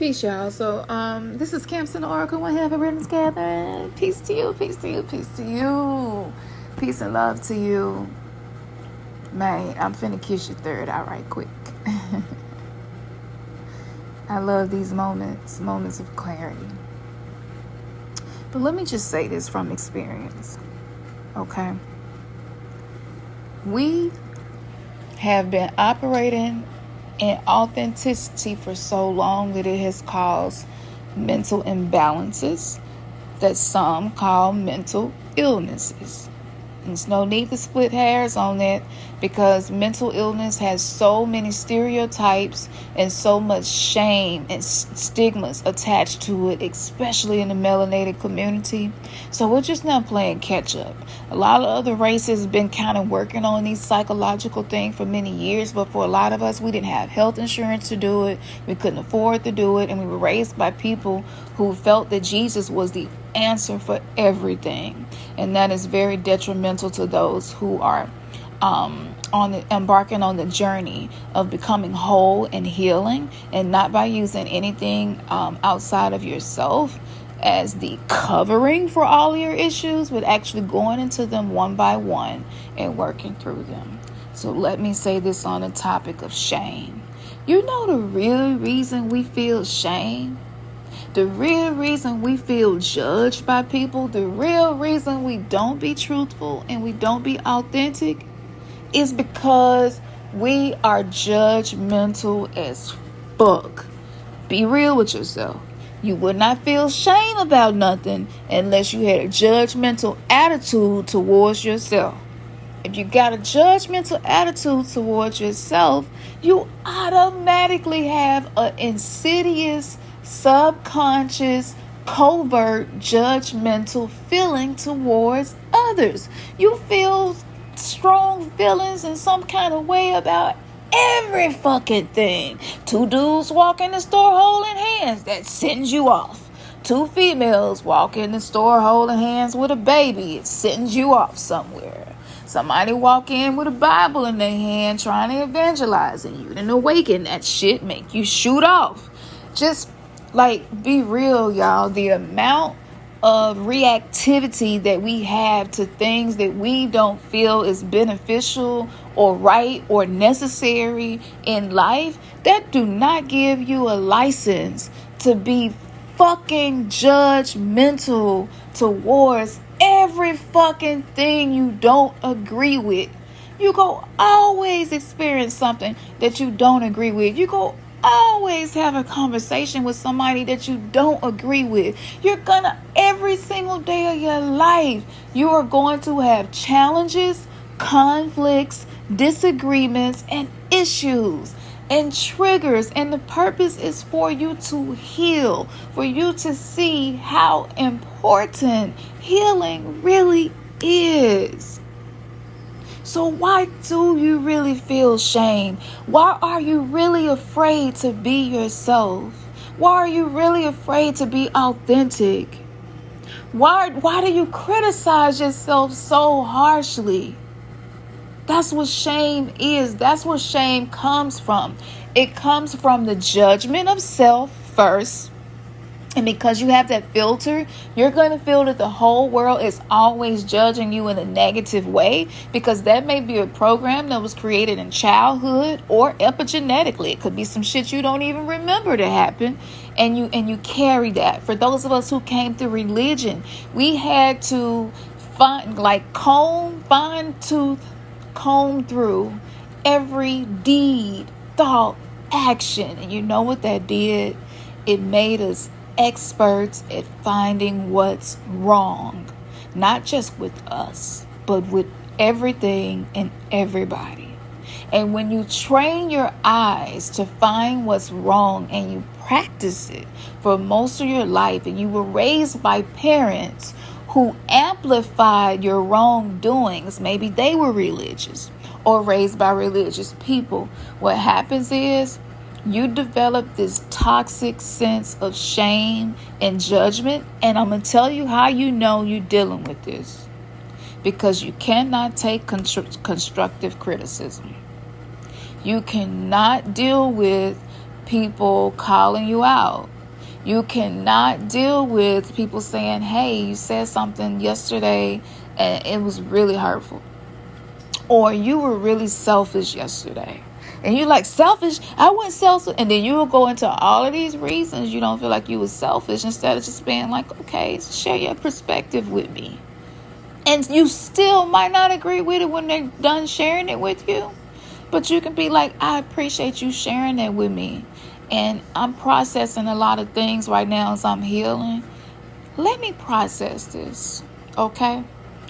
Peace, y'all. So, this is Camps in the Oracle. One have a Remnants Gathering. Peace to you, peace to you, peace to you. Peace and love to you. Man, I'm finna kiss your third eye right quick. I love these moments of clarity. But let me just say this from experience, okay? We have been operating in authenticity for so long that it has caused mental imbalances that some call mental illnesses. There's no need to split hairs on that, because mental illness has so many stereotypes and so much shame and stigmas attached to it, especially in the melanated community. So we're just not playing catch up. A lot of other races have been kind of working on these psychological things for many years, but for a lot of us, we didn't have health insurance to do it. We couldn't afford to do it, and we were raised by people who felt that Jesus was the answer for everything, and that is very detrimental to those who are embarking on the journey of becoming whole and healing, and not by using anything outside of yourself as the covering for all your issues, but actually going into them one by one and working through them. So let me say this on the topic of shame. You know the real reason we feel shame? The real reason we feel judged by people, the real reason we don't be truthful and we don't be authentic, is because we are judgmental as fuck. Be real with yourself. You would not feel shame about nothing unless you had a judgmental attitude towards yourself. If you got a judgmental attitude towards yourself, you automatically have an insidious, subconscious, covert, judgmental feeling towards others. You feel strong feelings in some kind of way about every fucking thing. Two dudes walk in the store holding hands, that sends you off. Two females walk in the store holding hands with a baby, it sends you off somewhere. Somebody walk in with a Bible in their hand trying to evangelize, and you didn't awaken, that shit make you shoot off. Just like, be real, y'all. The amount of reactivity that we have to things that we don't feel is beneficial or right or necessary in life, that do not give you a license to be fucking judgmental towards every fucking thing you don't agree with. You go always experience something that you don't agree with. You go always have a conversation with somebody that you don't agree with. You're gonna, every single day of your life, you are going to have challenges, conflicts, disagreements, and issues and triggers. And the purpose is for you to heal, for you to see how important healing really is. So why do you really feel shame? Why are you really afraid to be yourself? Why are you really afraid to be authentic? Why do you criticize yourself so harshly? That's what shame is. That's where shame comes from. It comes from the judgment of self first. And because you have that filter, you're going to feel that the whole world is always judging you in a negative way, because that may be a program that was created in childhood or epigenetically. It could be some shit you don't even remember to happen, and you carry that. For those of us who came through religion, we had to fine tooth comb through every deed, thought, action. And you know what that did? It made us experts at finding what's wrong, not just with us, but with everything and everybody. And when you train your eyes to find what's wrong and you practice it for most of your life, and you were raised by parents who amplified your wrongdoings, maybe they were religious or raised by religious people, what happens is you develop this toxic sense of shame and judgment. And I'm going to tell you how you know you're dealing with this. Because you cannot take constructive criticism. You cannot deal with people calling you out. You cannot deal with people saying, hey, you said something yesterday and it was really hurtful. Or you were really selfish yesterday. And you're like, selfish? I wasn't selfish. And then you will go into all of these reasons you don't feel like you were selfish, instead of just being like, okay, share your perspective with me. And you still might not agree with it when they're done sharing it with you. But you can be like, I appreciate you sharing that with me. And I'm processing a lot of things right now as I'm healing. Let me process this, okay?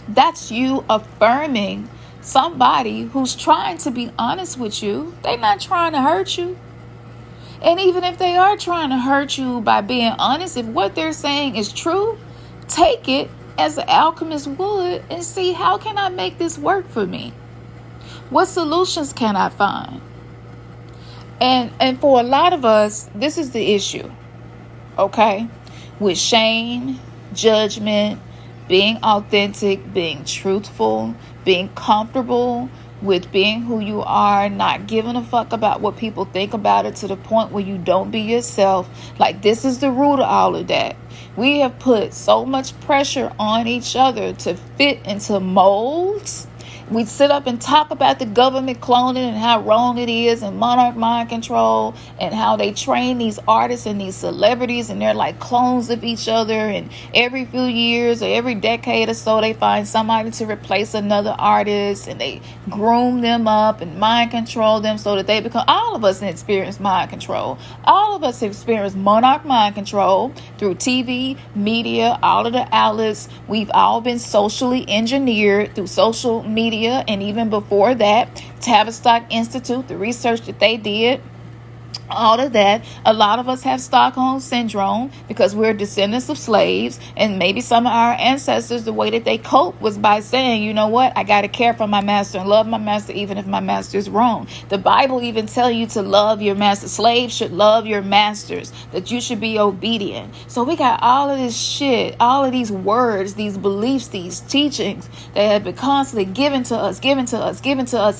That's you affirming somebody who's trying to be honest with you. They're not trying to hurt you. And even if they are trying to hurt you by being honest, if what they're saying is true, take it as an alchemist would and see, how can I make this work for me? What solutions can I find? And for a lot of us, this is the issue, okay? With shame, judgment, being authentic, being truthful, being comfortable with being who you are, not giving a fuck about what people think about it, to the point where you don't be yourself. Like, this is the root of all of that. We have put so much pressure on each other to fit into molds. We sit up and talk about the government cloning and how wrong it is, and monarch mind control, and how they train these artists and these celebrities, and they're like clones of each other. And every few years or every decade or so, they find somebody to replace another artist, and they groom them up and mind control them so that they become. All of us experience mind control. All of us experience monarch mind control through TV, media, all of the outlets. We've all been socially engineered through social media. And even before that, Tavistock Institute, the research that they did, all of that. A lot of us have Stockholm syndrome because we're descendants of slaves, and maybe some of our ancestors, the way that they cope was by saying, you know what, I got to care for my master and love my master even if my master is wrong. The Bible even tell you to love your master. Slaves should love your masters, that you should be obedient. So we got all of this shit, all of these words, these beliefs, these teachings that have been constantly given to us,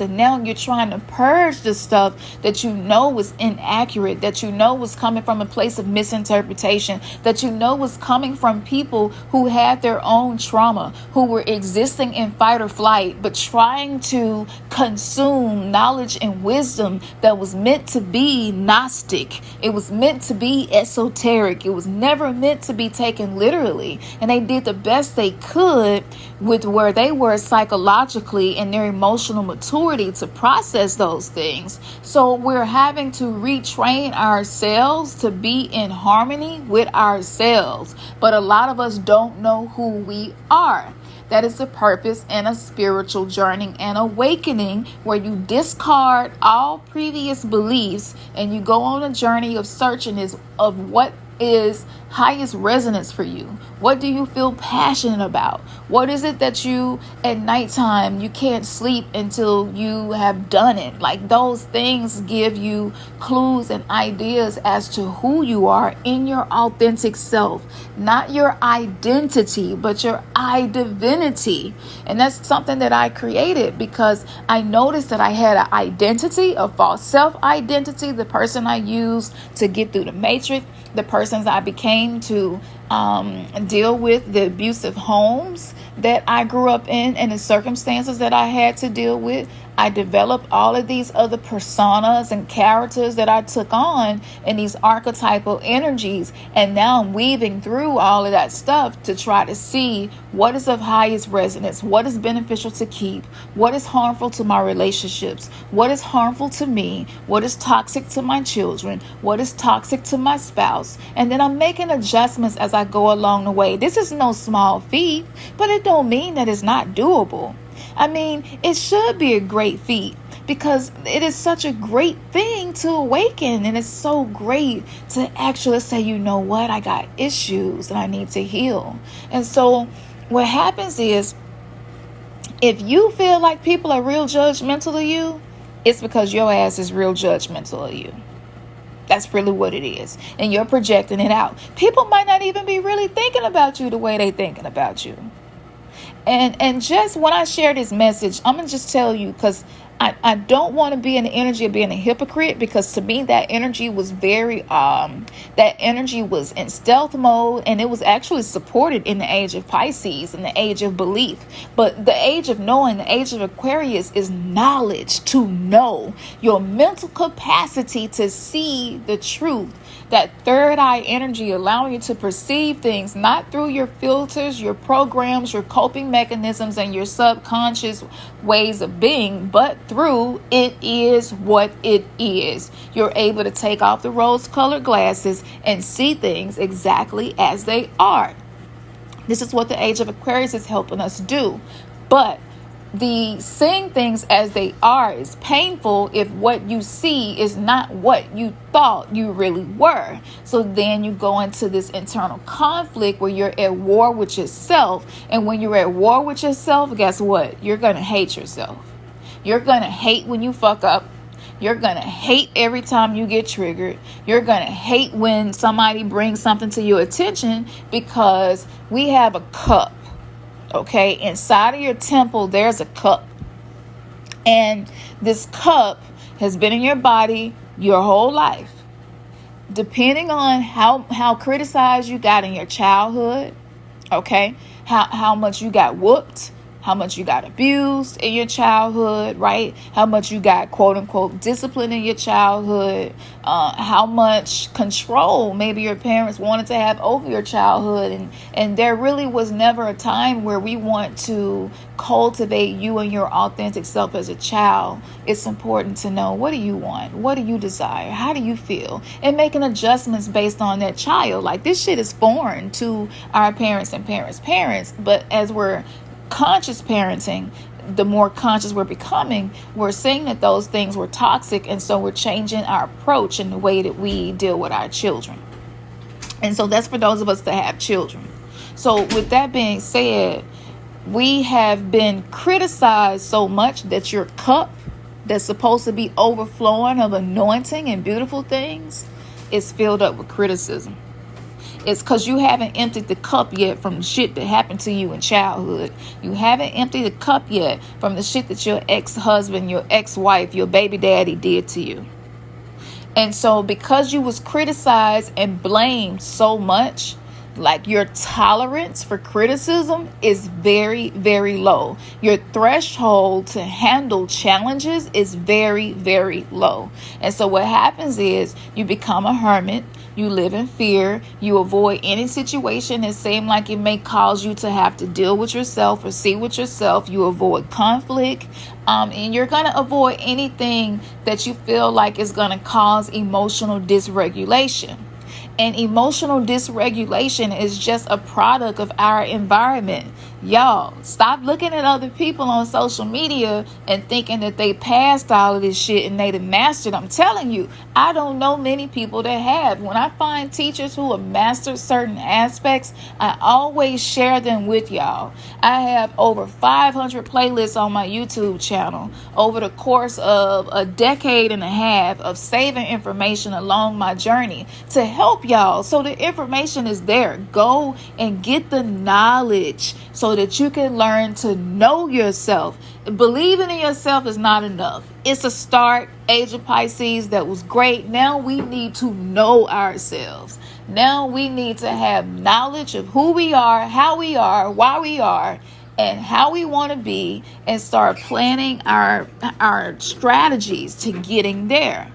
and now you're trying to purge the stuff that you know was inaccurate, that you know was coming from a place of misinterpretation, that you know was coming from people who had their own trauma, who were existing in fight or flight, but trying to consume knowledge and wisdom that was meant to be Gnostic. It was meant to be esoteric. It was never meant to be taken literally. And they did the best they could with where they were psychologically and their emotional maturity to process those things. So we're having to retrain ourselves to be in harmony with ourselves. But a lot of us don't know who we are. That is the purpose in a spiritual journey and awakening, where you discard all previous beliefs and you go on a journey of searching of what is highest resonance for you. What do you feel passionate about? What is it that you at nighttime you can't sleep until you have done it? Like, those things give you clues and ideas as to who you are in your authentic self. Not your identity, but your divinity. And that's something that I created because I noticed that I had an identity, a false self-identity, the person I used to get through the matrix, the persons I became to deal with the abusive homes that I grew up in and the circumstances that I had to deal with. I developed all of these other personas and characters that I took on and these archetypal energies. And now I'm weaving through all of that stuff to try to see what is of highest resonance, what is beneficial to keep, what is harmful to my relationships, what is harmful to me, what is toxic to my children, what is toxic to my spouse. And then I'm making adjustments as I go along the way. This is no small feat, but it don't mean that it's not doable. I mean, it should be a great feat because it is such a great thing to awaken. And it's so great to actually say, you know what, I got issues and I need to heal. And so what happens is, if you feel like people are real judgmental of you, it's because your ass is real judgmental of you. That's really what it is. And you're projecting it out. People might not even be really thinking about you the way they thinking about you. And just when I share this message, I'm going to just tell you, because I don't want to be in the energy of being a hypocrite, because to me that energy was very that energy was in stealth mode, and it was actually supported in the age of Pisces, in the age of belief. But the age of knowing, the age of Aquarius, is knowledge, to know, your mental capacity to see the truth. That third eye energy allowing you to perceive things not through your filters, your programs, your coping mechanisms, and your subconscious ways of being, but through it is what it is. You're able to take off the rose-colored glasses and see things exactly as they are. This is what the age of Aquarius is helping us do. But the seeing things as they are is painful if what you see is not what you thought you really were. So then you go into this internal conflict where you're at war with yourself. And when you're at war with yourself, guess what? You're going to hate yourself. You're going to hate when you fuck up. You're going to hate every time you get triggered. You're going to hate when somebody brings something to your attention, because we have a cup. Okay, inside of your temple, there's a cup. And this cup has been in your body your whole life. Depending on how criticized you got in your childhood, okay, how much you got whooped, how much you got abused in your childhood, right? How much you got, quote unquote, discipline in your childhood, how much control maybe your parents wanted to have over your childhood. And there really was never a time where we want to cultivate you and your authentic self as a child. It's important to know, what do you want? What do you desire? How do you feel? And making adjustments based on that child. Like, this shit is foreign to our parents and parents. But as we're conscious parenting, the more conscious we're becoming, we're seeing that those things were toxic, and so we're changing our approach in the way that we deal with our children. And so that's for those of us that have children. So with that being said, we have been criticized so much that your cup that's supposed to be overflowing of anointing and beautiful things is filled up with criticism. It's because you haven't emptied the cup yet from the shit that happened to you in childhood. You haven't emptied the cup yet from the shit that your ex-husband, your ex-wife, your baby daddy did to you. And so because you was criticized and blamed so much, like, your tolerance for criticism is very, very low. Your threshold to handle challenges is very, very low. And so what happens is you become a hermit. You live in fear. You avoid any situation that seems like it may cause you to have to deal with yourself or see with yourself. You avoid conflict. And you're going to avoid anything that you feel like is going to cause emotional dysregulation. And emotional dysregulation is just a product of our environment. Y'all, stop looking at other people on social media and thinking that they passed all of this shit and they done mastered. I'm telling you, I don't know many people that have. When I find teachers who have mastered certain aspects, I always share them with y'all. I have over 500 playlists on my YouTube channel over the course of a decade and a half of saving information along my journey to help y'all. So the information is there. Go and get the knowledge so that you can learn to know yourself. Believing in yourself is not enough. It's a start. Age of Pisces, that was great. Now we need to know ourselves. Now we need to have knowledge of who we are, how we are, why we are, and how we want to be, and start planning our strategies to getting there.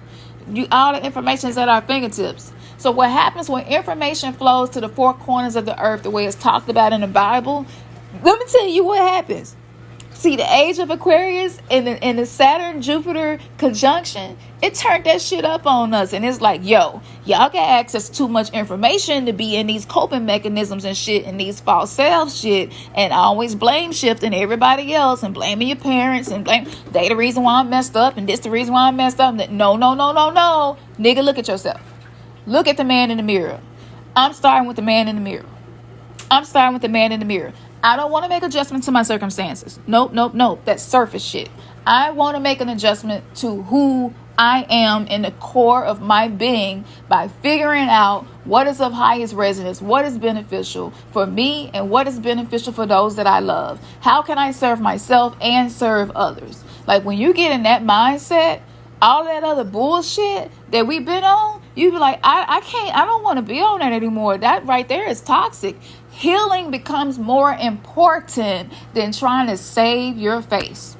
All the information is at our fingertips. So what happens when information flows to the four corners of the earth, the way it's talked about in the Bible? Let me tell you what happens. See, the age of Aquarius and the Saturn-Jupiter conjunction, it turned that shit up on us. And it's like, yo, y'all got access to too much information to be in these coping mechanisms and shit and these false self shit and always blame shifting everybody else and blaming your parents and blame they the reason why I'm messed up and this the reason why I'm messed up. No. Nigga, look at yourself. Look at the man in the mirror. I'm starting with the man in the mirror. I don't want to make adjustments to my circumstances. Nope. That's surface shit. I want to make an adjustment to who I am in the core of my being by figuring out what is of highest resonance, what is beneficial for me, and what is beneficial for those that I love. How can I serve myself and serve others? Like when you get in that mindset, all that other bullshit that we've been on, you be like, I don't want to be on that anymore. That right there is toxic. Healing becomes more important than trying to save your face.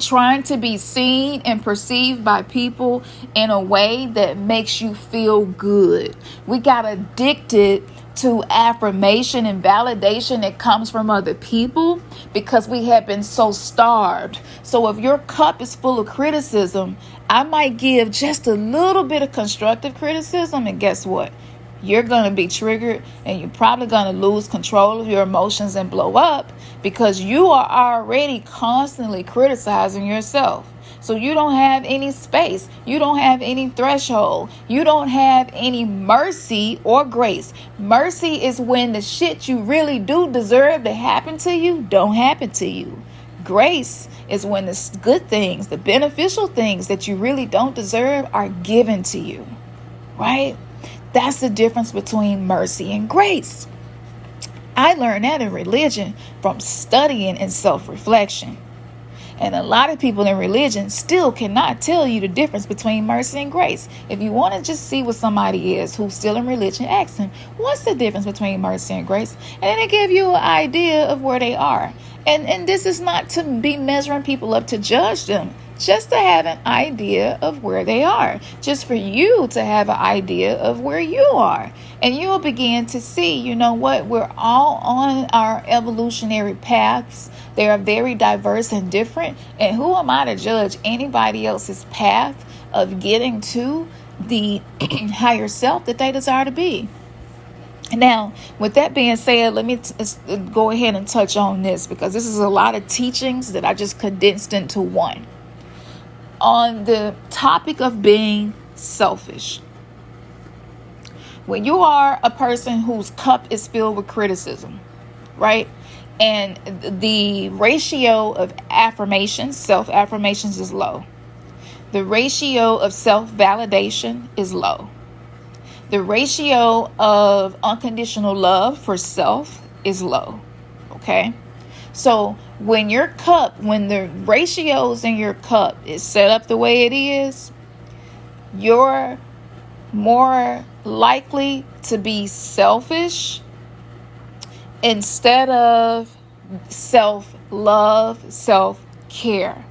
Trying to be seen and perceived by people in a way that makes you feel good. We got addicted to affirmation and validation that comes from other people because we have been so starved. So if your cup is full of criticism, I might give just a little bit of constructive criticism, and guess what? You're going to be triggered, and you're probably going to lose control of your emotions and blow up because you are already constantly criticizing yourself. So you don't have any space. You don't have any threshold. You don't have any mercy or grace. Mercy is when the shit you really do deserve to happen to you don't happen to you. Grace is when the good things, the beneficial things that you really don't deserve are given to you, right? That's the difference between mercy and grace. I learned that in religion from studying and self-reflection. And a lot of people in religion still cannot tell you the difference between mercy and grace. If you want to just see what somebody is who's still in religion, ask them, what's the difference between mercy and grace? And then they give you an idea of where they are. And this is not to be measuring people up to judge them, just to have an idea of where they are, just for you to have an idea of where you are. And you'll begin to see, you know what, we're all on our evolutionary paths. They are very diverse and different. And who am I to judge anybody else's path of getting to the higher self that they desire to be? Now, with that being said, let me go ahead and touch on this, because this is a lot of teachings that I just condensed into one. On the topic of being selfish. When you are a person whose cup is filled with criticism, right? And the ratio of affirmations, self-affirmations is low. The ratio of self-validation is low. The ratio of unconditional love for self is low. Okay? So when the ratios in your cup is set up the way it is, you're more likely to be selfish instead of self-love, self-care.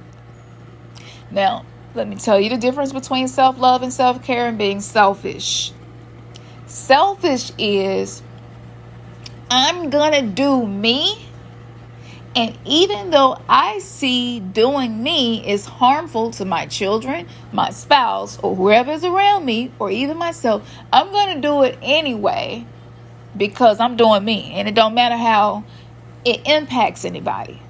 Now, let me tell you the difference between self-love and self-care and being selfish. Selfish is, I'm gonna do me, and even though I see doing me is harmful to my children, my spouse, or whoever is around me, or even myself, I'm gonna do it anyway because I'm doing me, and it don't matter how it impacts anybody.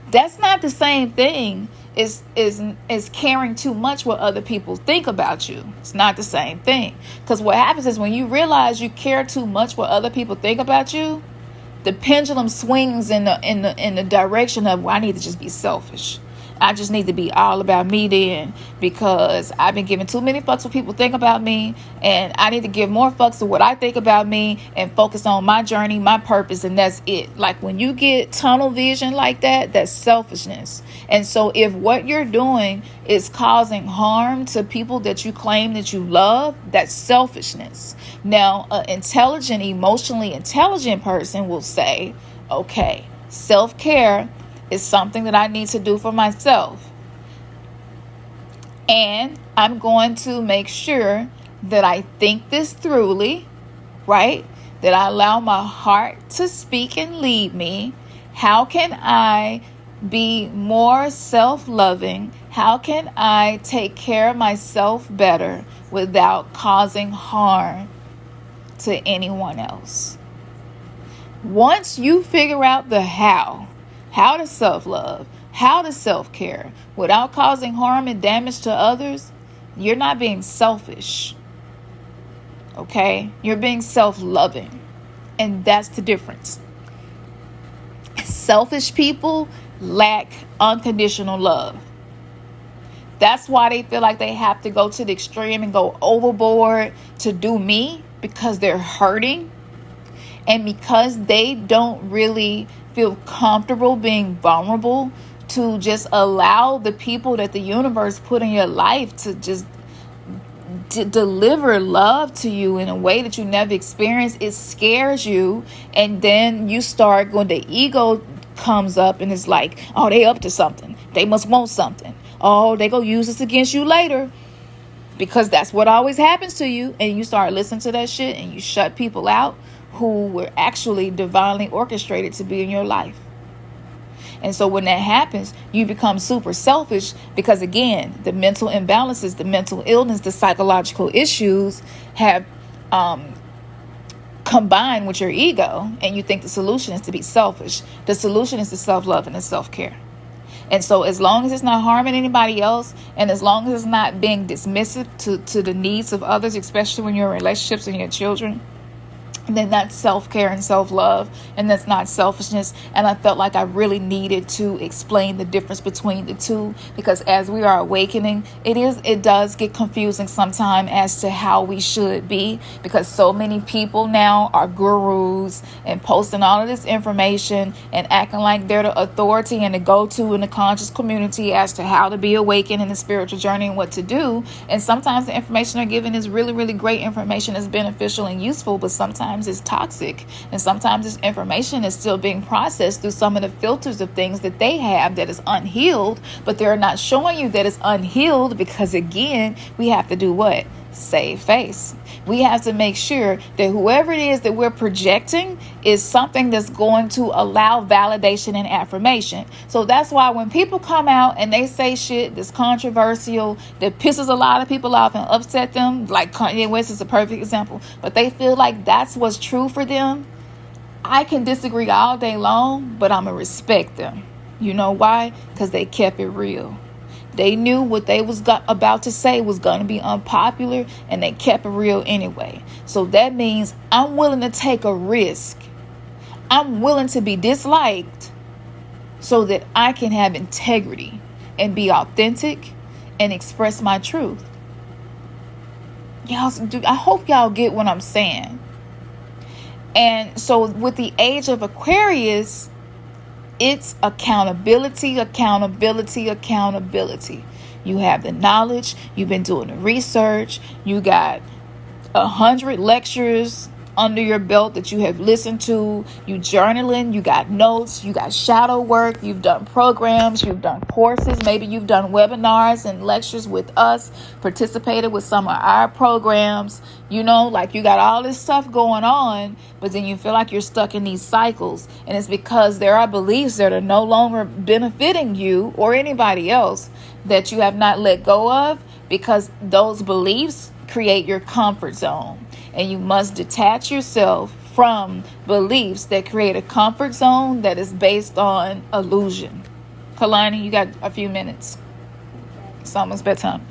That's not the same thing is caring too much what other people think about you. It's not the same thing. Because what happens is when you realize you care too much what other people think about you, the pendulum swings in the direction of, well, I need to just be selfish. I just need to be all about me then, because I've been giving too many fucks what people think about me, and I need to give more fucks to what I think about me and focus on my journey, my purpose, and that's it. Like when you get tunnel vision like that, that's selfishness. And so if what you're doing is causing harm to people that you claim that you love, that's selfishness. Now, an intelligent, emotionally intelligent person will say, okay, self-care is something that I need to do for myself. And I'm going to make sure that I think this throughly, right? That I allow my heart to speak and lead me. How can I be more self-loving? How can I take care of myself better without causing harm to anyone else? Once you figure out the how to self-love, how to self-care without causing harm and damage to others, you're not being selfish. Okay? You're being self-loving. And that's the difference. Selfish people lack unconditional love. That's why they feel like they have to go to the extreme and go overboard to do me, because they're hurting. And because they don't really feel comfortable being vulnerable to just allow the people that the universe put in your life to just deliver love to you in a way that you never experienced, it scares you. And then you start going, the ego comes up and it's like, oh, they up to something. They must want something. Oh, they go use this against you later. Because that's what always happens to you. And you start listening to that shit and you shut people out who were actually divinely orchestrated to be in your life. And so when that happens, you become super selfish, because again, the mental imbalances, the mental illness, the psychological issues have combined with your ego, and you think the solution is to be selfish. The solution is to self-love and to self-care. And so as long as it's not harming anybody else, and as long as it's not being dismissive to the needs of others, especially when you're in relationships and your children, then that's self-care and self-love, and that's not selfishness. And I felt like I really needed to explain the difference between the two, because as we are awakening, it does get confusing sometimes as to how we should be, because so many people now are gurus and posting all of this information and acting like they're the authority and the go-to in the conscious community as to how to be awakened in the spiritual journey and what to do. And sometimes the information they're giving is really, really great information, is beneficial and useful, but sometimes it's toxic, and sometimes this information is still being processed through some of the filters of things that they have that is unhealed, but they're not showing you that it's unhealed, because again, we have to do what? Save face. We have to make sure that whoever it is that we're projecting is something that's going to allow validation and affirmation. So that's why when people come out and they say shit that's controversial, that pisses a lot of people off and upset them, like Kanye West is a perfect example, but they feel like that's what's true for them, I can disagree all day long, but I'm going to respect them. You know why? Because they kept it real. They knew what they was about to say was going to be unpopular, and they kept it real anyway. So that means I'm willing to take a risk. I'm willing to be disliked so that I can have integrity and be authentic and express my truth. Y'all, I hope y'all get what I'm saying. And so with the age of Aquarius, it's accountability, accountability, accountability. You have the knowledge. You've been doing the research. You got 100 lectures under your belt that you have listened to. You journaling. You got notes. You got shadow work. You've done programs. You've done courses. Maybe you've done webinars and lectures with us. Participated with some of our programs. You know, like you got all this stuff going on, but then you feel like you're stuck in these cycles. And it's because there are beliefs that are no longer benefiting you or anybody else that you have not let go of, because those beliefs create your comfort zone. And you must detach yourself from beliefs that create a comfort zone that is based on illusion. Kalani, you got a few minutes. It's almost bedtime.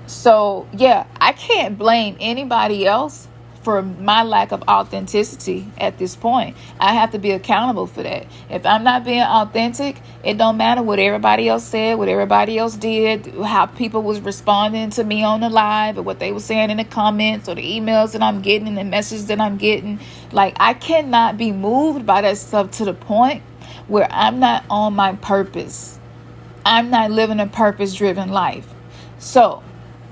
So, yeah, I can't blame anybody else for my lack of authenticity at this point. I have to be accountable for that. If I'm not being authentic, it don't matter what everybody else said, what everybody else did, how people was responding to me on the live, or what they were saying in the comments, or the emails that I'm getting and the messages that I'm getting. Like, I cannot be moved by that stuff to the point where I'm not on my purpose. I'm not living a purpose-driven life. So,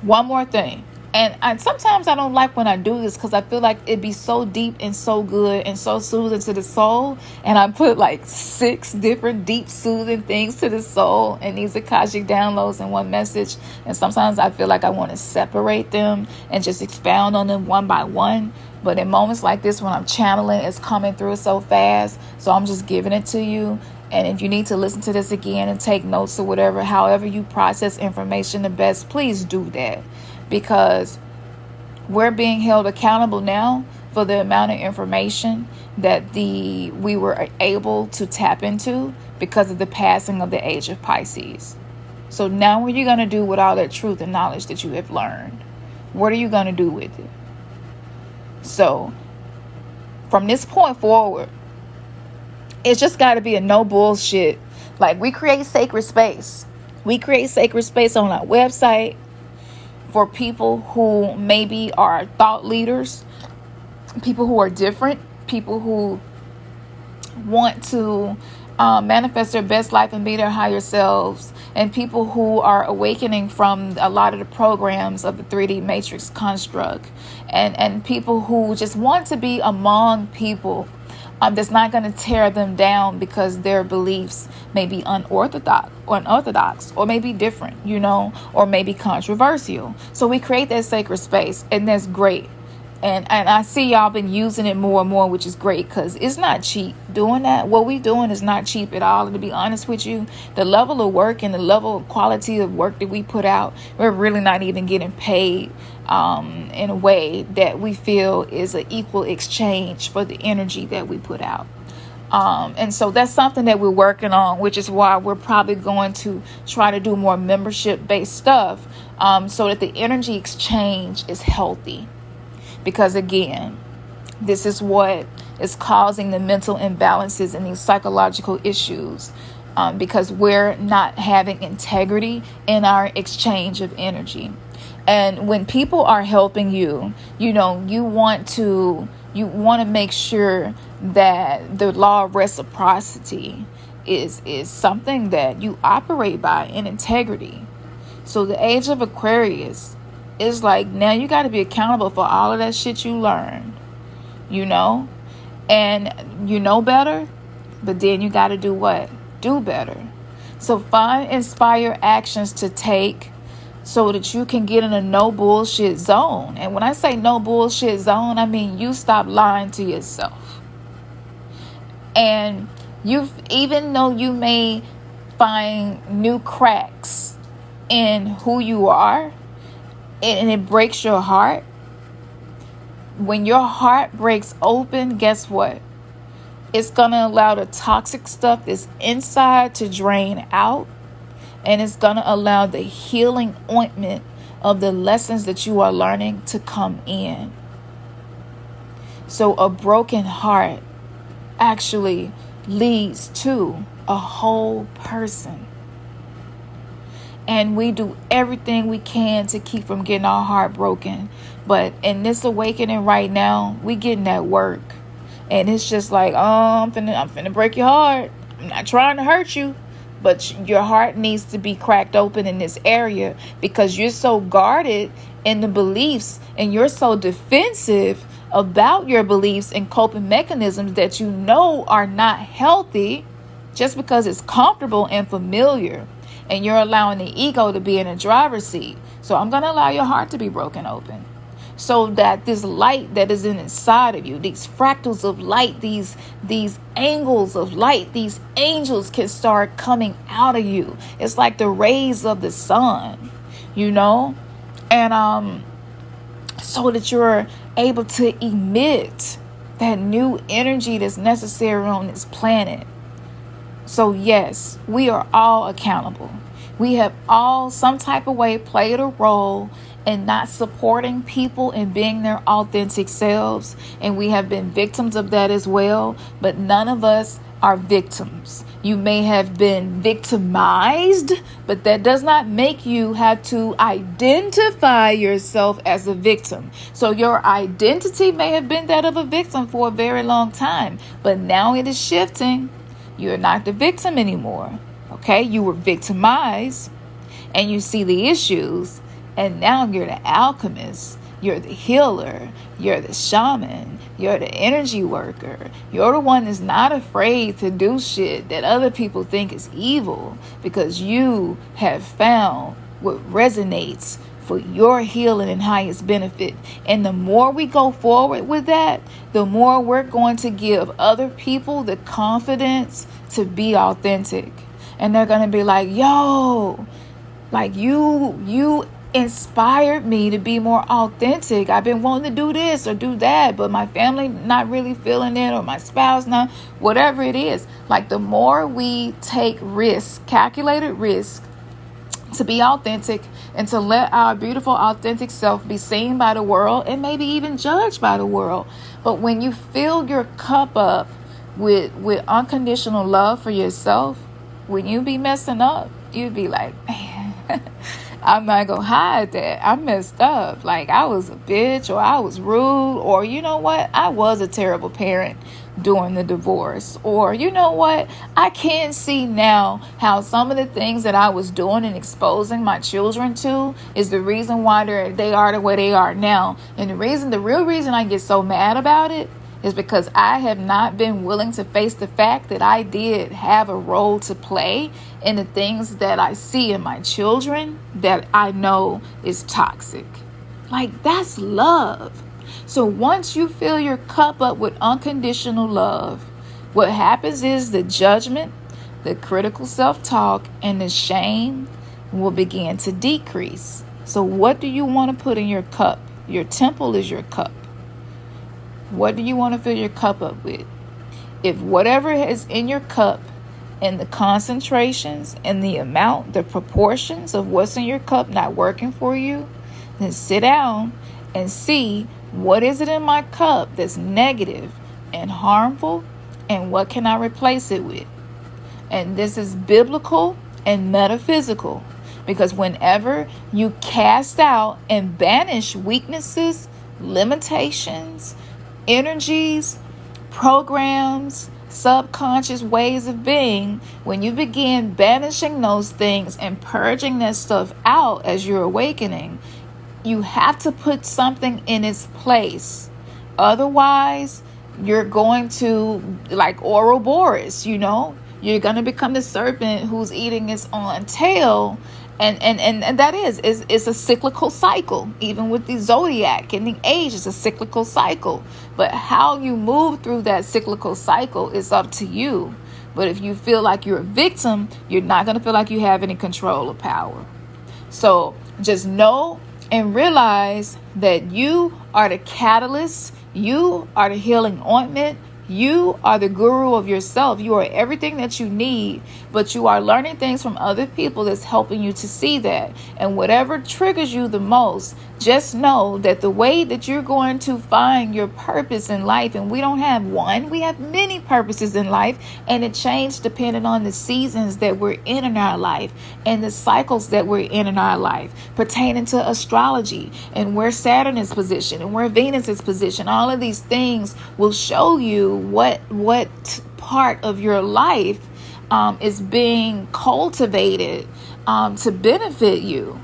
one more thing. And sometimes I don't like when I do this, because I feel like it'd be so deep and so good and so soothing to the soul. And I put like 6 different deep soothing things to the soul and these akashic downloads in one message. And sometimes I feel like I want to separate them and just expound on them one by one. But in moments like this, when I'm channeling, it's coming through so fast. So I'm just giving it to you. And if you need to listen to this again and take notes or whatever, however you process information the best, please do that. Because we're being held accountable now for the amount of information that we were able to tap into because of the passing of the age of Pisces. So now what are you going to do with all that truth and knowledge that you have learned? What are you going to do with it? So from this point forward, it's just got to be a no bullshit. Like, we create sacred space. We create sacred space on our website for people who maybe are thought leaders, people who are different, people who want to manifest their best life and be their higher selves, and people who are awakening from a lot of the programs of the 3D matrix construct, and people who just want to be among people that's not going to tear them down because their beliefs may be unorthodox or maybe different, or maybe controversial. So we create that sacred space, and that's great. And I see y'all been using it more and more, which is great, because it's not cheap doing that. What we doing is not cheap at all. And to be honest with you, the level of work and the level of quality of work that we put out, we're really not even getting paid in a way that we feel is an equal exchange for the energy that we put out. And so that's something that we're working on, which is why we're probably going to try to do more membership-based stuff, so that the energy exchange is healthy. Because again, this is what is causing the mental imbalances and these psychological issues, because we're not having integrity in our exchange of energy. And when people are helping you, you want to make sure that the law of reciprocity is something that you operate by in integrity. So the age of Aquarius is like, now you got to be accountable for all of that shit you learned, and you know better, but then you got to do what? Do better. So find inspired actions to take so that you can get in a no bullshit zone. And when I say no bullshit zone, I mean you stop lying to yourself. And even though you may find new cracks in who you are, and it breaks your heart, when your heart breaks open, guess what? It's going to allow the toxic stuff that's inside to drain out. And it's going to allow the healing ointment of the lessons that you are learning to come in. So a broken heart actually leads to a whole person. And we do everything we can to keep from getting our heart broken. But in this awakening right now, we getting that work. And it's just like, I'm finna break your heart. I'm not trying to hurt you. But your heart needs to be cracked open in this area, because you're so guarded in the beliefs and you're so defensive about your beliefs and coping mechanisms that are not healthy, just because it's comfortable and familiar. And you're allowing the ego to be in the driver's seat. So I'm going to allow your heart to be broken open, so that this light that is inside of you, these fractals of light, these angles of light, these angels can start coming out of you. It's like the rays of the sun, and so that you're able to emit that new energy that's necessary on this planet. So yes, we are all accountable. We have all some type of way played a role in not supporting people and being their authentic selves. And we have been victims of that as well. But none of us are victims. You may have been victimized, but that does not make you have to identify yourself as a victim. So your identity may have been that of a victim for a very long time, but now it is shifting. You're not the victim anymore. Okay, you were victimized and you see the issues, and now you're the alchemist, you're the healer, you're the shaman, you're the energy worker. You're the one that's not afraid to do shit that other people think is evil, because you have found what resonates for your healing and highest benefit. And the more we go forward with that, the more we're going to give other people the confidence to be authentic. And they're going to be like, yo, like you inspired me to be more authentic. I've been wanting to do this or do that, but my family not really feeling it, or my spouse not, whatever it is. Like, the more we take risk, calculated risk, to be authentic and to let our beautiful authentic self be seen by the world and maybe even judged by the world. But when you fill your cup up with unconditional love for yourself, when you be messing up, you'd be like, man, I'm not gonna hide that. I messed up. Like, I was a bitch, or I was rude, or you know what? I was a terrible parent during the divorce. Or you know what? I can see now how some of the things that I was doing and exposing my children to is the reason why they are the way they are now. And the real reason I get so mad about it is because I have not been willing to face the fact that I did have a role to play in the things that I see in my children that I know is toxic. Like, that's love. So once you fill your cup up with unconditional love, what happens is the judgment, the critical self-talk, and the shame will begin to decrease. So what do you want to put in your cup? Your temple is your cup. What do you want to fill your cup up with? If whatever is in your cup and the concentrations and the amount, the proportions of what's in your cup not working for you, then sit down and see what is it in my cup that's negative and harmful, and what can I replace it with? And this is biblical and metaphysical, because whenever you cast out and banish weaknesses, limitations, energies, programs, subconscious ways of being, when you begin banishing those things and purging that stuff out as you're awakening, you have to put something in its place. Otherwise, you're going to, like Ouroboros, you're going to become the serpent who's eating its own tail. And that it's a cyclical cycle. Even with the zodiac and the age, it's a cyclical cycle. But how you move through that cyclical cycle is up to you. But if you feel like you're a victim, you're not going to feel like you have any control or power. So just know and realize that you are the catalyst. You are the healing ointment. You are the guru of yourself. You are everything that you need, but you are learning things from other people that's helping you to see that. And whatever triggers you the most, just know that the way that you're going to find your purpose in life, and we don't have one, we have many purposes in life, and it changes depending on the seasons that we're in our life and the cycles that we're in our life, pertaining to astrology and where Saturn is positioned and where Venus is positioned. All of these things will show you what part of your life is being cultivated to benefit you.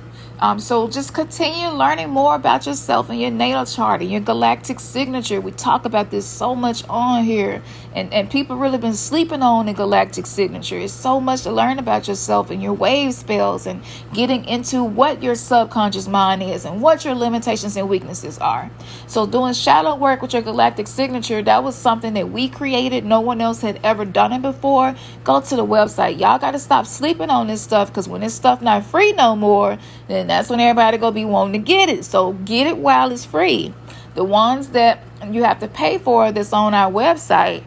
So just continue learning more about yourself and your natal chart and your galactic signature. We talk about this so much on here, and people really been sleeping on the galactic signature. It's so much to learn about yourself and your wave spells and getting into what your subconscious mind is and what your limitations and weaknesses are. So doing shadow work with your galactic signature, that was something that we created. No one else had ever done it before. Go to the website. Y'all got to stop sleeping on this stuff, because when this stuff not free no more, then that's when everybody gonna be wanting to get it. So get it while it's free. The ones that you have to pay for that's on our website,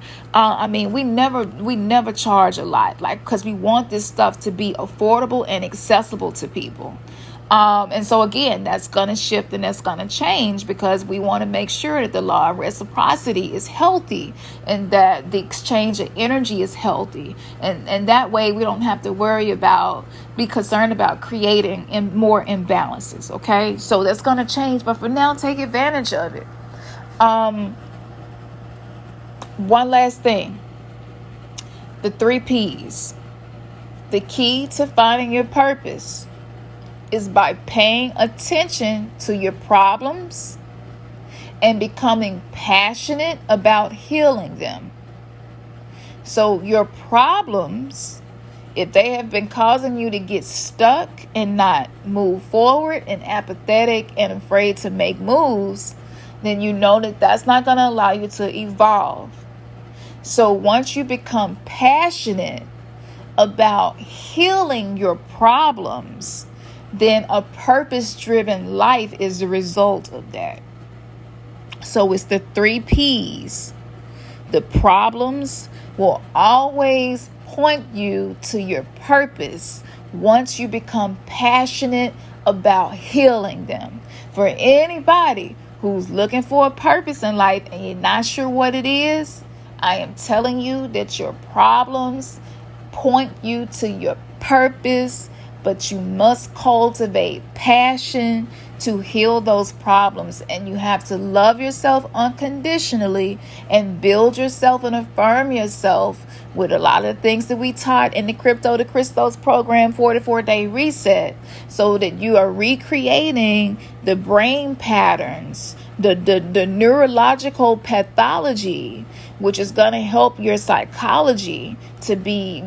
we never charge a lot, like, because we want this stuff to be affordable and accessible to people. And so again, that's going to shift and that's going to change, because we want to make sure that the law of reciprocity is healthy and that the exchange of energy is healthy. And that way we don't have to be concerned about creating more imbalances. Okay. So that's going to change. But for now, take advantage of it. One last thing. The 3 P's. The key to finding your purpose is by paying attention to your problems and becoming passionate about healing them. So your problems, if they have been causing you to get stuck and not move forward and apathetic and afraid to make moves, then you know that that's not going to allow you to evolve. So once you become passionate about healing your problems, then a purpose-driven life is the result of that. So it's the 3 P's. The problems will always point you to your purpose once you become passionate about healing them. For anybody who's looking for a purpose in life and you're not sure what it is, I am telling you that your problems point you to your purpose but you must cultivate passion to heal those problems. And you have to love yourself unconditionally and build yourself and affirm yourself with a lot of things that we taught in the Crypto to Christos program, 44-day reset, so that you are recreating the brain patterns, the neurological pathology, which is going to help your psychology to be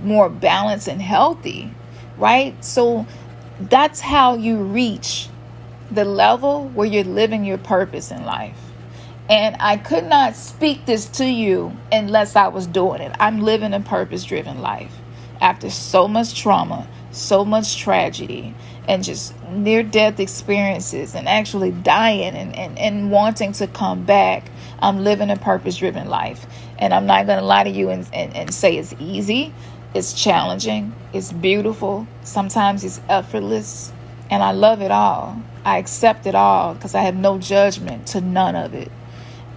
more balanced and healthy, right? So that's how you reach the level where you're living your purpose in life. And I could not speak this to you unless I was doing it. I'm living a purpose-driven life after so much trauma, so much tragedy, and just near-death experiences, and actually dying and wanting to come back. I'm living a purpose-driven life. And I'm not going to lie to you and say it's easy. It's challenging. It's beautiful. Sometimes it's effortless. And I love it all. I accept it all because I have no judgment to none of it.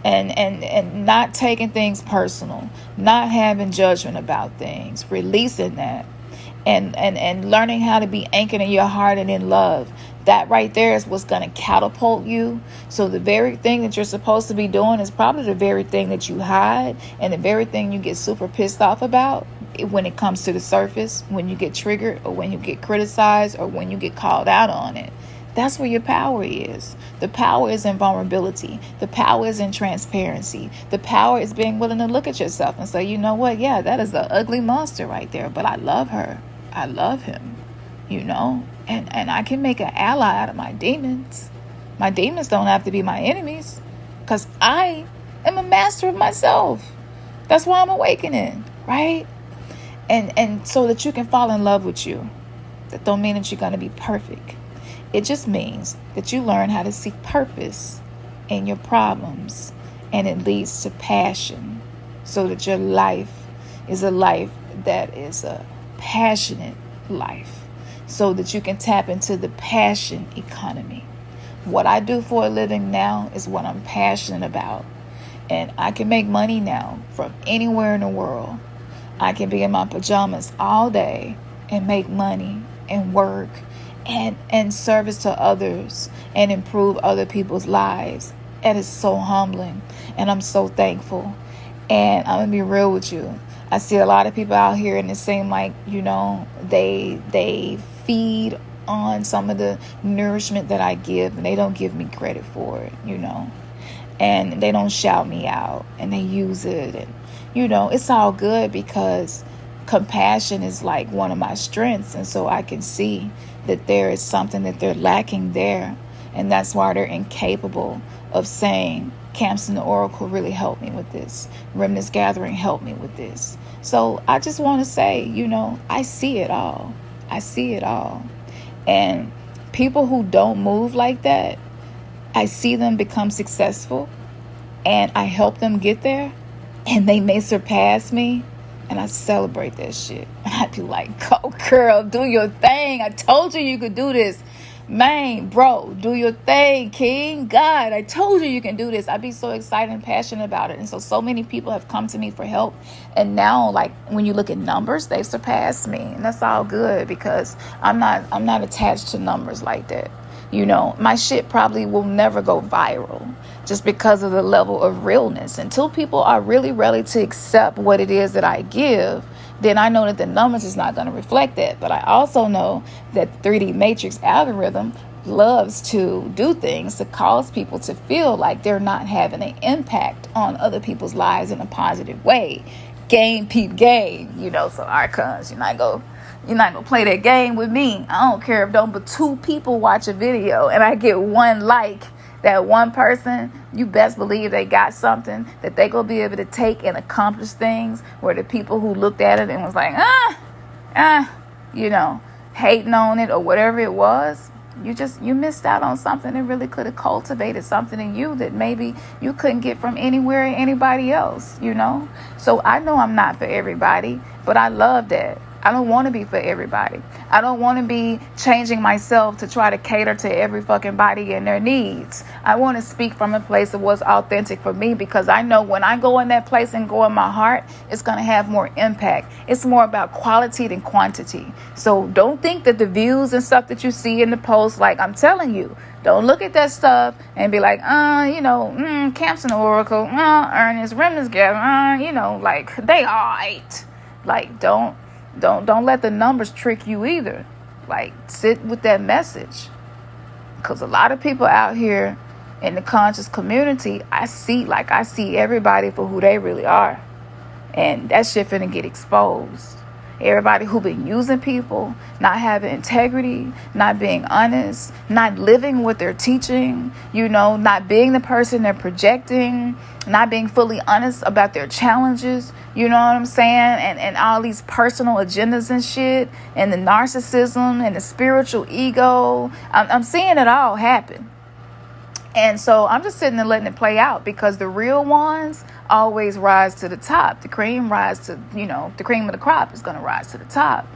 And not taking things personal, not having judgment about things, releasing that, and learning how to be anchored in your heart and in love. That right there is what's going to catapult you. So the very thing that you're supposed to be doing is probably the very thing that you hide, and the very thing you get super pissed off about when it comes to the surface, when you get triggered, or when you get criticized, or when you get called out on it. That's where your power is. The power is in vulnerability. The power is in transparency. The power is being willing to look at yourself and say, you know what? Yeah, that is an ugly monster right there, but I love her. I love him, and I can make an ally out of my demons. My demons don't have to be my enemies because I am a master of myself. That's why I'm awakening, right? And so that you can fall in love with you. That don't mean that you're going to be perfect. It just means that you learn how to see purpose in your problems, and it leads to passion, so that your life is a life that is a passionate life, so that you can tap into the passion economy. What I do for a living now is what I'm passionate about, and I can make money now from anywhere in the world. I can be in my pajamas all day and make money and work and service to others and improve other people's lives. And it's so humbling, and I'm so thankful. And I'm gonna be real with you. I see a lot of people out here, and it seems like, they feed on some of the nourishment that I give, and they don't give me credit for it, and they don't shout me out, and they use it, and it's all good because compassion is like one of my strengths. And so I can see that there is something that they're lacking there. And that's why they're incapable of saying, Camps in the Oracle really helped me with this. Remnants Gathering helped me with this. So I just want to say, I see it all. I see it all. And people who don't move like that, I see them become successful, and I help them get there, and they may surpass me. And I celebrate that shit. And I'd be like, go girl, do your thing. I told you could do this. Man, bro, do your thing, King. God, I told you can do this. I'd be so excited and passionate about it. And so many people have come to me for help. And now, like, when you look at numbers, they've surpassed me. And that's all good because I'm not attached to numbers like that. My shit probably will never go viral just because of the level of realness. Until people are really ready to accept what it is that I give, then I know that the numbers is not going to reflect that. But I also know that the 3D Matrix algorithm loves to do things to cause people to feel like they're not having an impact on other people's lives in a positive way. Game, peep, game, so archons, you're not gonna play that game with me. I don't care if don't but 2 people watch a video and I get 1 like. That one person, you best believe they got something that they gonna be able to take and accomplish things where the people who looked at it and was like, hating on it or whatever it was, you missed out on something that really could have cultivated something in you that maybe you couldn't get from anywhere or anybody else, So I know I'm not for everybody, but I love that. I don't want to be for everybody. I don't want to be changing myself to try to cater to every fucking body and their needs. I want to speak from a place of what's authentic for me, because I know when I go in that place and go in my heart, it's going to have more impact. It's more about quality than quantity. So don't think that the views and stuff that you see in the post, like I'm telling you, don't look at that stuff and be like, Camps and Oracle, Ernest, Remnants Gathering, like they all right. Like don't let the numbers trick you either. Like, sit with that message. Because a lot of people out here in the conscious community, I see everybody for who they really are. And that shit finna get exposed. Everybody who been using people, not having integrity, not being honest, not living what they're teaching, not being the person they're projecting, not being fully honest about their challenges, you know what I'm saying? And all these personal agendas and shit, and the narcissism and the spiritual ego. I'm seeing it all happen. And so I'm just sitting there letting it play out, because the real ones always rise to the top. The cream the cream of the crop is going to rise to the top.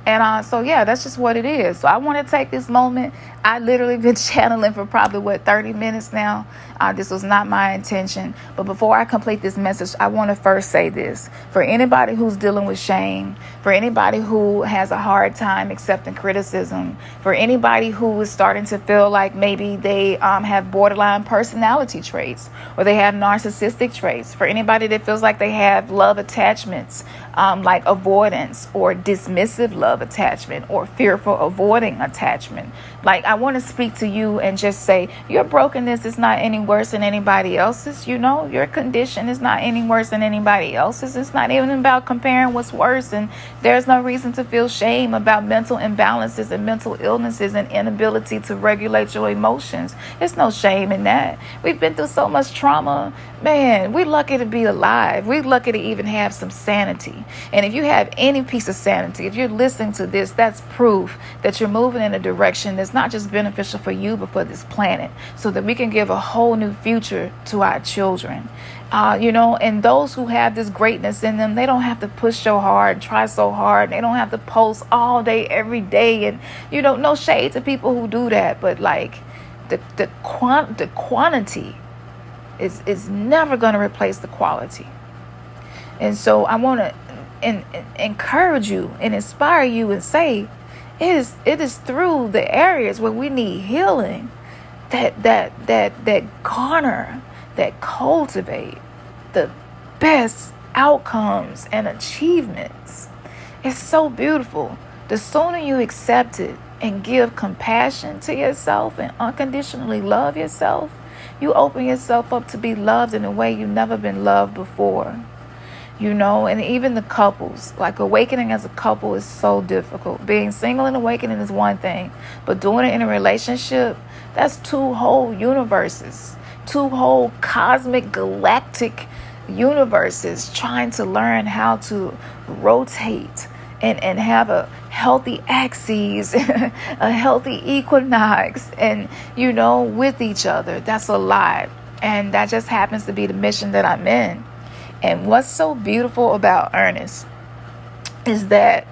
And so, yeah, that's just what it is. So I want to take this moment. I literally been channeling for probably, 30 minutes now. This was not my intention. But before I complete this message, I want to first say this. For anybody who's dealing with shame, for anybody who has a hard time accepting criticism, for anybody who is starting to feel like maybe they have borderline personality traits, or they have narcissistic traits, for anybody that feels like they have love attachments, like avoidance or dismissive love attachment, or fearful avoiding attachment. Like, I want to speak to you and just say, your brokenness is not any worse than anybody else's. Your condition is not any worse than anybody else's. It's not even about comparing what's worse. And there's no reason to feel shame about mental imbalances and mental illnesses and inability to regulate your emotions. There's no shame in that. We've been through so much trauma. Man, we're lucky to be alive. We're lucky to even have some sanity. And if you have any piece of sanity, if you're listening to this, that's proof that you're moving in a direction that's not just beneficial for you, but for this planet, so that we can give a whole new future to our children. And those who have this greatness in them, they don't have to push so hard, try so hard. They don't have to post all day, every day. And, no shade to people who do that. But like the quantity is never going to replace the quality. And so I want to encourage you and inspire you and say, it is through the areas where we need healing that garner, that cultivate the best outcomes and achievements. It's so beautiful. The sooner you accept it and give compassion to yourself and unconditionally love yourself, you open yourself up to be loved in a way you've never been loved before. And even the couples, like awakening as a couple is so difficult. Being single and awakening is one thing, but doing it in a relationship, that's two whole universes, two whole cosmic galactic universes trying to learn how to rotate and have a healthy axis, a healthy equinox, and, with each other. That's a lot. And that just happens to be the mission that I'm in. And what's so beautiful about Ernest is that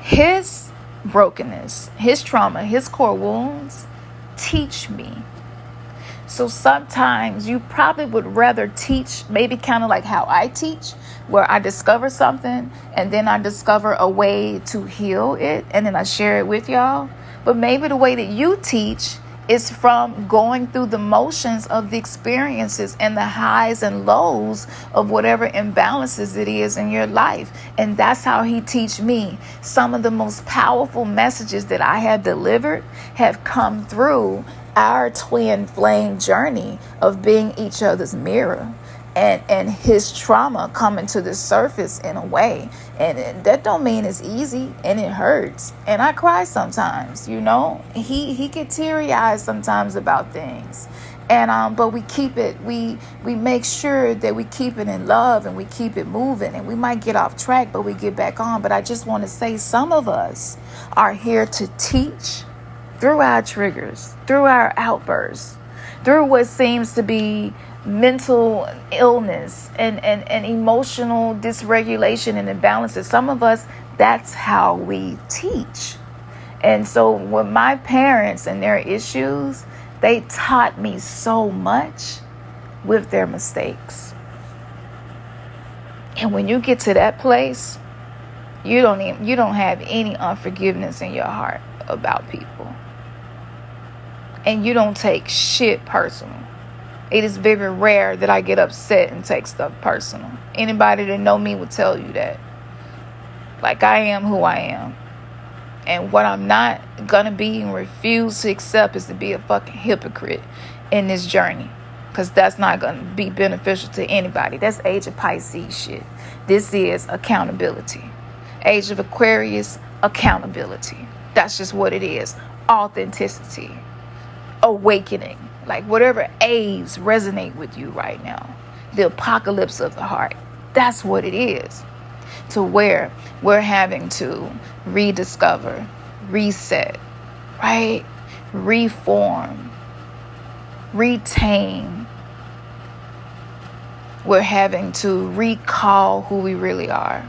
his brokenness, his trauma, his core wounds teach me. So sometimes you probably would rather teach, maybe kind of like how I teach, where I discover something and then I discover a way to heal it and then I share it with y'all. But maybe the way that you teach is from going through the motions of the experiences and the highs and lows of whatever imbalances it is in your life. And that's how he teach me. Some of the most powerful messages that I have delivered have come through our twin flame journey of being each other's mirror. And his trauma coming to the surface in a way. And that don't mean it's easy, and it hurts. And I cry sometimes, He get teary-eyed sometimes about things. And but we keep it, we make sure that we keep it in love and we keep it moving. And we might get off track, but we get back on. But I just want to say, some of us are here to teach through our triggers, through our outbursts, through what seems to be mental illness and emotional dysregulation and imbalances. Some of us That's how we teach. And so with my parents and their issues, they taught me so much with their mistakes. And when you get to that place, you don't have any unforgiveness in your heart about people. And you don't take shit personal. It is very rare that I get upset and take stuff personal. Anybody that know me will tell you that. Like, I am who I am. And what I'm not gonna be and refuse to accept is to be a fucking hypocrite in this journey. Because that's not gonna be beneficial to anybody. That's Age of Pisces shit. This is accountability. Age of Aquarius, accountability. That's just what it is. Authenticity. Awakening. Like, whatever A's resonate with you right now. The apocalypse of the heart. That's what it is. To where we're having to rediscover, reset, right? Reform, retain. We're having to recall who we really are.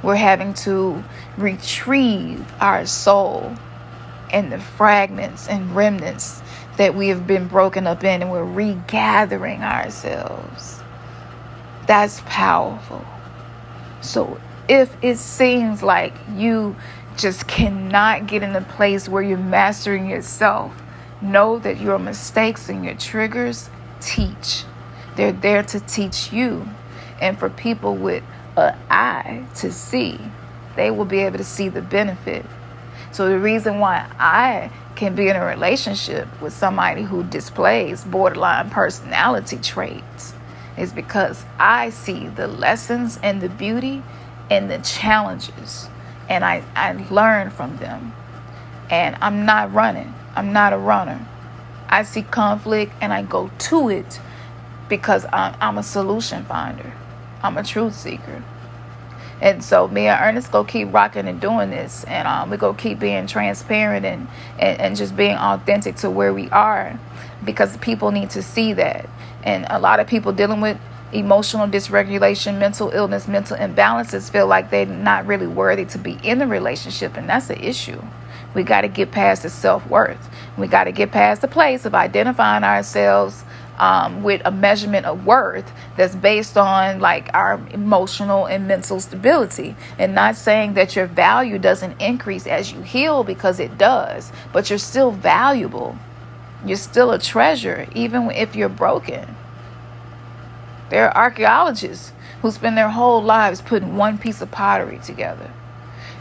We're having to retrieve our soul and the fragments and remnants that we have been broken up in, and we're regathering ourselves. That's powerful. So if it seems like you just cannot get in a place where you're mastering yourself, know that your mistakes and your triggers teach. They're there to teach you. And for people with an eye to see, they will be able to see the benefit. So the reason why I can be in a relationship with somebody who displays borderline personality traits is because I see the lessons and the beauty and the challenges, and I learn from them. And I'm not running. I'm not a runner. I see conflict and I go to it because I'm a solution finder. I'm a truth seeker. And so me and Ernest go keep rocking and doing this, and we go keep being transparent and just being authentic to where we are, because people need to see that. And a lot of people dealing with emotional dysregulation, mental illness, mental imbalances feel like they're not really worthy to be in the relationship, and that's an issue. We got to get past the self-worth. We got to get past the place of identifying ourselves with a measurement of worth that's based on like our emotional and mental stability, and not saying that your value doesn't increase as you heal, because it does, but you're still valuable. You're still a treasure, even if you're broken. There are archaeologists who spend their whole lives putting one piece of pottery together.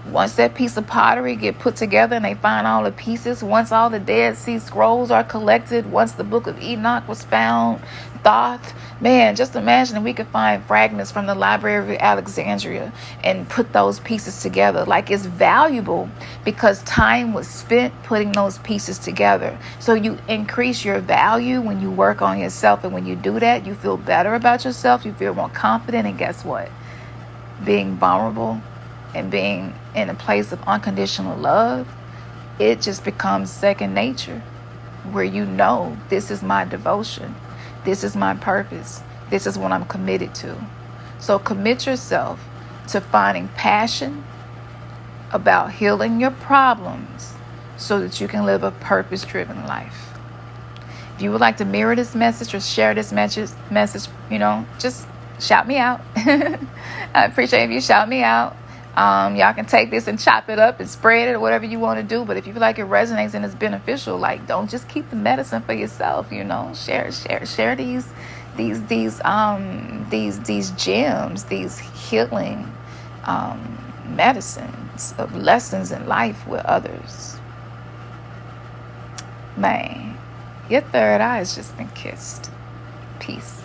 Once that piece of pottery get put together and they find all the pieces, once all the Dead Sea Scrolls are collected, once the Book of Enoch was found, Thoth, man, just imagine if we could find fragments from the Library of Alexandria and put those pieces together. Like, it's valuable because time was spent putting those pieces together. So you increase your value when you work on yourself, and when you do that, you feel better about yourself, you feel more confident, and guess what? Being vulnerable and being in a place of unconditional love, it just becomes second nature, where you know, this is my devotion, this is my purpose, this is what I'm committed to. So commit yourself to finding passion about healing your problems so that you can live a purpose-driven life. If you would like to mirror this message or share this message, just shout me out. I appreciate if you shout me out. Y'all can take this and chop it up and spread it or whatever you want to do. But if you feel like it resonates and it's beneficial, like, don't just keep the medicine for yourself. Share these gems, these healing medicines of lessons in life with others. Man, your third eye has just been kissed. Peace.